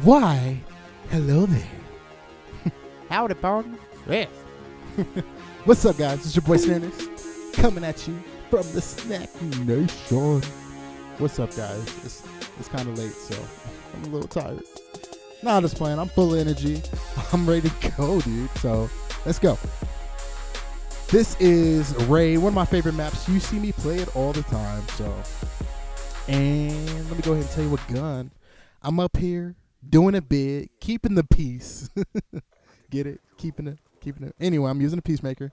Why, hello there. Howdy, partner. Yes. What's up, guys? It's your boy Sanders coming at you from the Snack Nation. What's up, guys? It's kind of late, so I'm a little tired. Nah, I'm just playing. I'm full of energy. I'm ready to go, dude. So let's go. This is Ray, one of my favorite maps. You see me play it all the time. So, and let me go ahead and tell you what gun. I'm up here doing it big, keeping the peace. Get it? Keeping it. Anyway, I'm using a peacemaker,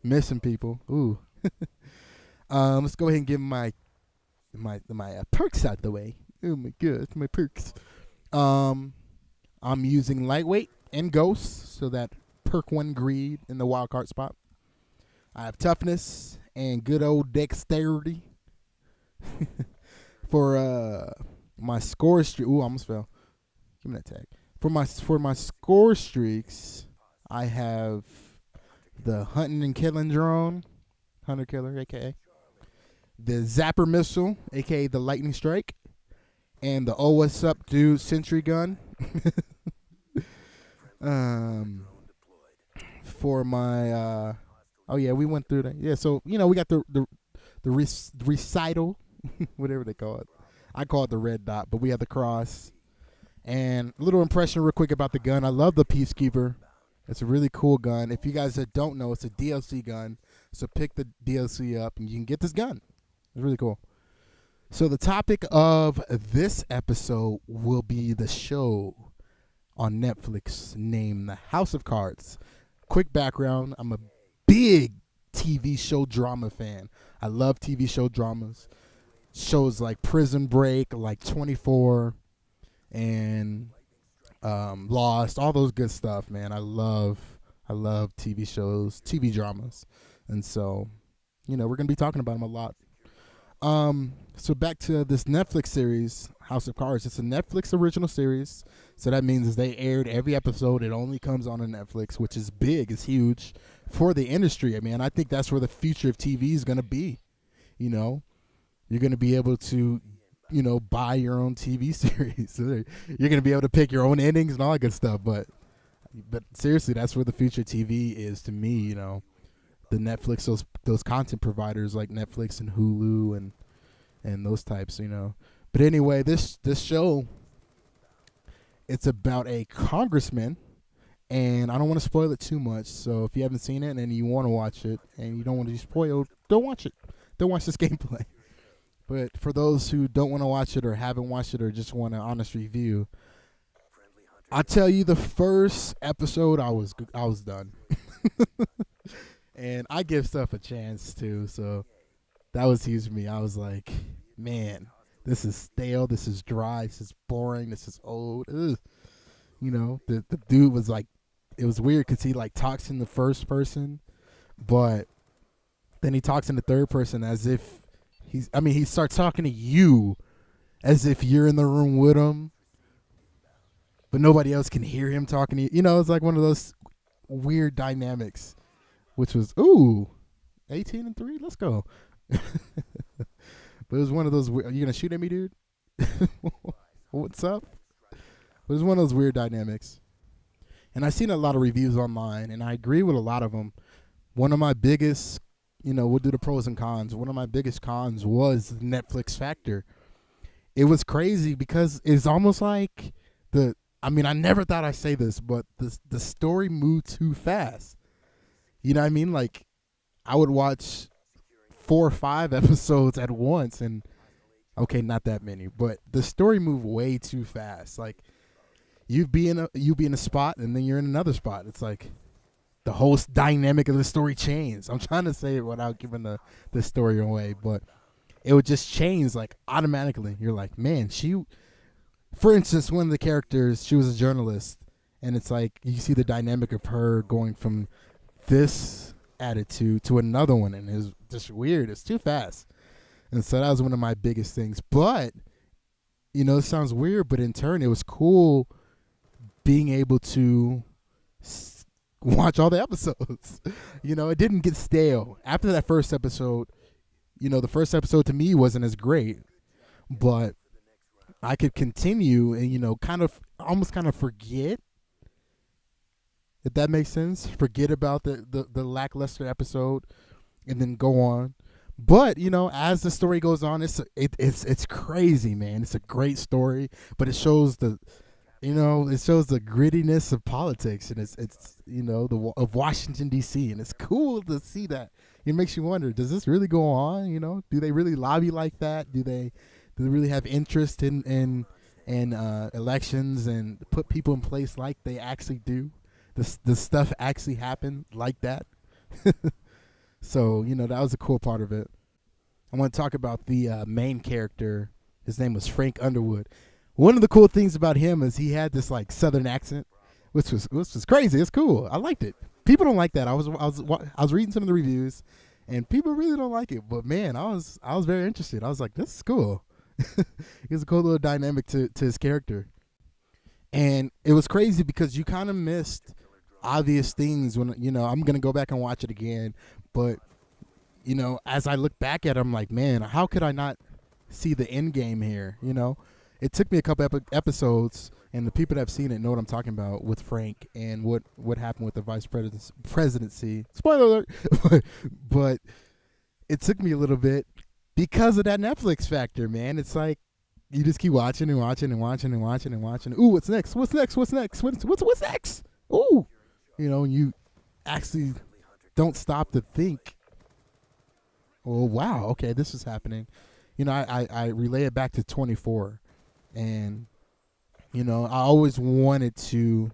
missing people. Ooh. Let's go ahead and get my perks out the way. Oh my god, my perks. I'm using lightweight and ghost, so that perk 1 greed in the wild card spot. I have toughness and good old dexterity. For my score streak. Ooh, I almost fell. Give me that tag. For my score streaks, I have the hunting and killing drone, hunter killer, aka the zapper missile, aka the lightning strike, and the oh what's up dude sentry gun. For my oh yeah, we went through that. Yeah, so we got the recital, whatever they call it. I call it the red dot, but we have the cross. And a little impression real quick about the gun. I love the Peacekeeper. It's a really cool gun. If you guys that don't know, it's a DLC gun. So pick the DLC up and you can get this gun. It's really cool. So the topic of this episode will be the show on Netflix named The House of Cards. Quick background. I'm a big TV show drama fan. I love TV show dramas. Shows like Prison Break, like 24, and Lost, all those good stuff, man. I love TV shows, TV dramas, and so we're gonna be talking about them a lot. So back to this Netflix series, House of Cards. It's a Netflix original series, so that means they aired every episode. It only comes on Netflix, which is big, it's huge for the industry. I mean, I think that's where the future of TV is gonna be. You're going to be able to, buy your own TV series. You're going to be able to pick your own endings and all that good stuff. But seriously, that's where the future of TV is to me. The Netflix, those content providers like Netflix and Hulu and those types. But anyway, this show, it's about a congressman, and I don't want to spoil it too much. So if you haven't seen it and you want to watch it and you don't want to be spoiled, don't watch it. Don't watch this gameplay. But for those who don't want to watch it or haven't watched it or just want an honest review, I'll tell you the first episode I was done. And I give stuff a chance too, so that was huge for me. I was like, man, this is stale, this is dry, this is boring, this is old. Ugh. The dude was like, it was weird because he like talks in the first person, but then he talks in the third person as if he starts talking to you as if you're in the room with him, but nobody else can hear him talking to you. It's like one of those weird dynamics, which was, 18-3, let's go. But it was one of those, are you going to shoot at me, dude? What's up? But it was one of those weird dynamics. And I've seen a lot of reviews online, and I agree with a lot of them. One of my biggest, we'll do the pros and cons. One of my biggest cons was the Netflix factor. It was crazy because it's almost like I never thought I'd say this, but the story moved too fast. You know what I mean? Like, I would watch 4 or 5 episodes at once, and okay, not that many, but the story moved way too fast. Like, you'd be in a spot, and then you're in another spot. It's like the whole dynamic of the story changed. I'm trying to say it without giving the story away, but it would just change like automatically. You're like, man, for instance, one of the characters, she was a journalist, and it's like you see the dynamic of her going from this attitude to another one, and it's just weird. It's too fast. And so that was one of my biggest things. But, it sounds weird, but in turn, it was cool being able to watch all the episodes. It didn't get stale. After that first episode, the first episode to me wasn't as great, but I could continue and kind of almost kind of forget, if that makes sense. Forget about the lackluster episode and then go on. But as the story goes on, it's crazy, man. It's a great story, but it shows the grittiness of politics, and it's of Washington D.C. and it's cool to see that. It makes you wonder: does this really go on? Do they really lobby like that? Do they really have interest in elections and put people in place like they actually do? The stuff actually happened like that. So that was a cool part of it. I want to talk about the main character. His name was Frank Underwood. One of the cool things about him is he had this like Southern accent, which was crazy. It's cool. I liked it. People don't like that. I was reading some of the reviews, and people really don't like it. But man, I was very interested. I was like, this is cool. It was a cool little dynamic to his character, and it was crazy because you kind of missed obvious things when I'm gonna go back and watch it again, but as I look back at it, I'm like, man, how could I not see the end game here? It took me a couple episodes, and the people that have seen it know what I'm talking about with Frank and what happened with the vice presidency. Spoiler alert, but it took me a little bit because of that Netflix factor, man. It's like you just keep watching and watching and watching and watching and watching. Ooh, what's next? What's next? What's next? What's next? Ooh, you actually don't stop to think. Oh wow, okay, this is happening. I relay it back to 24, and I always wanted to,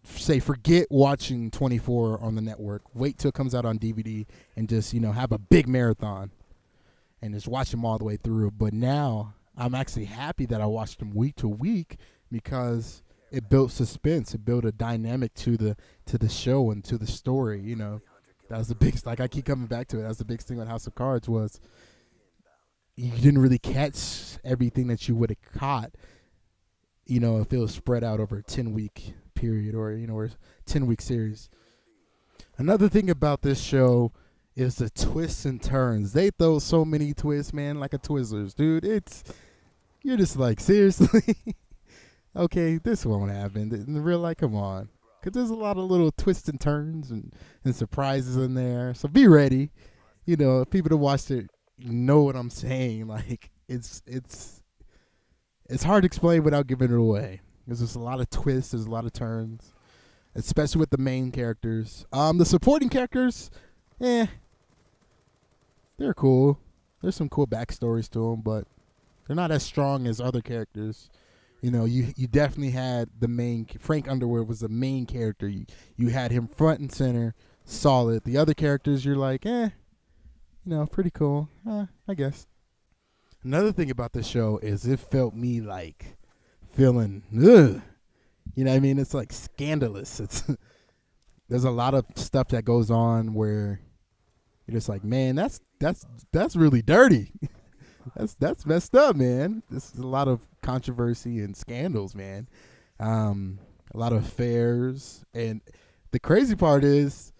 say forget watching 24 on the network. Wait till it comes out on DVD and just have a big marathon and just watch them all the way through. But now I'm actually happy that I watched them week to week because it built suspense. It built a dynamic to the show and to the story. That was the biggest. Like I keep coming back to it. That was the biggest thing on House of Cards was you didn't really catch everything that you would have caught. If it was spread out over a 10-week period or or a 10-week series. Another thing about this show is the twists and turns. They throw so many twists, man, like a Twizzlers, dude. You're just like, seriously? Okay, this won't happen. In real life, come on. Because there's a lot of little twists and turns and surprises in there. So be ready. People that watched it know what I'm saying. Like, it's hard to explain without giving it away. There's just a lot of twists. There's a lot of turns, especially with the main characters. The supporting characters, they're cool. There's some cool backstories to them, but they're not as strong as other characters. You definitely had the main. Frank Underwood was the main character. You had him front and center, solid. The other characters, you're like, pretty cool. I guess. Another thing about this show is it felt me like feeling, ugh. What I mean? It's like scandalous. There's a lot of stuff that goes on where you're just like, man, that's really dirty. That's messed up, man. This is a lot of controversy and scandals, man. A lot of affairs, and the crazy part is,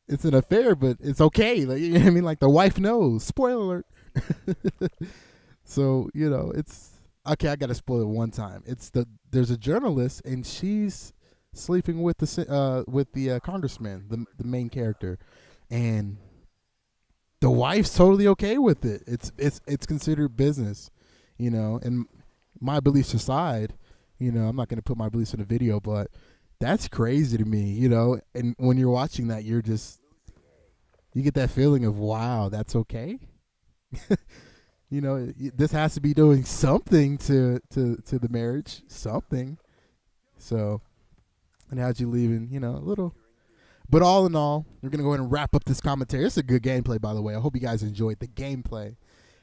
it's an affair, but it's okay. Like, I mean, like the wife knows. Spoiler alert. So it's okay. I gotta spoil it one time. There's a journalist, and she's sleeping with the congressman, the main character, and the wife's totally okay with it. It's considered business, and my beliefs aside, I'm not going to put my beliefs in a video, but that's crazy to me, and when you're watching that, you get that feeling of, wow, that's okay. This has to be doing something to the marriage, something. So, and how'd you leaving, a little. But all in all, we're going to go ahead and wrap up this commentary. It's a good gameplay, by the way. I hope you guys enjoyed the gameplay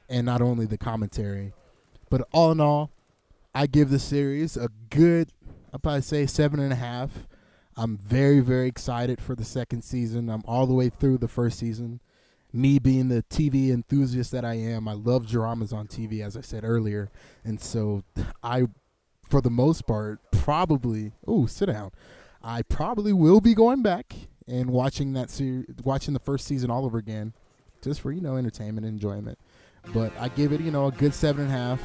and not only the commentary. But all in all, I give the series a good, I'd probably say 7.5. I'm very, very excited for the second season. I'm all the way through the first season. Me being the TV enthusiast that I am, I love dramas on TV, as I said earlier. And so I, for the most part, probably, sit down. I probably will be going back and watching watching the first season all over again, just for entertainment and enjoyment. But I give it a good 7.5.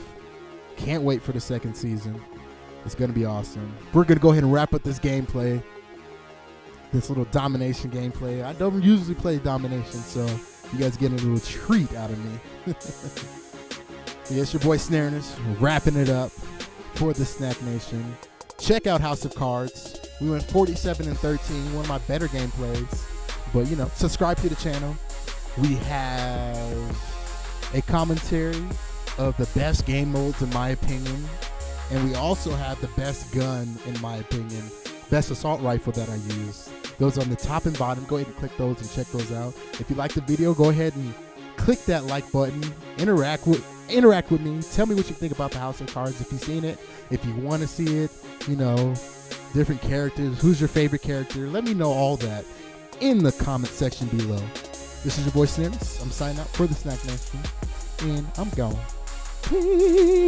Can't wait for the second season. It's going to be awesome. We're going to go ahead and wrap up this gameplay. This little Domination gameplay. I don't usually play Domination, so you guys getting a little treat out of me. Yeah, it's your boy Snareness. We're wrapping it up for the Snack Nation. Check out House of Cards. We went 47-13, one of my better gameplays. But, you know, subscribe to the channel. We have a commentary of the best game modes, in my opinion. And we also have the best gun, in my opinion. Best assault rifle that I use. Those on the top and bottom. Go ahead and click those and check those out. If you like the video, go ahead and click that like button. Interact with me. Tell me what you think about the House of Cards. If you've seen it, if you want to see it, you know, different characters. Who's your favorite character? Let me know all that in the comment section below. This is your boy Snareness. I'm signing out for the Snack Nation, and I'm gone. Peace.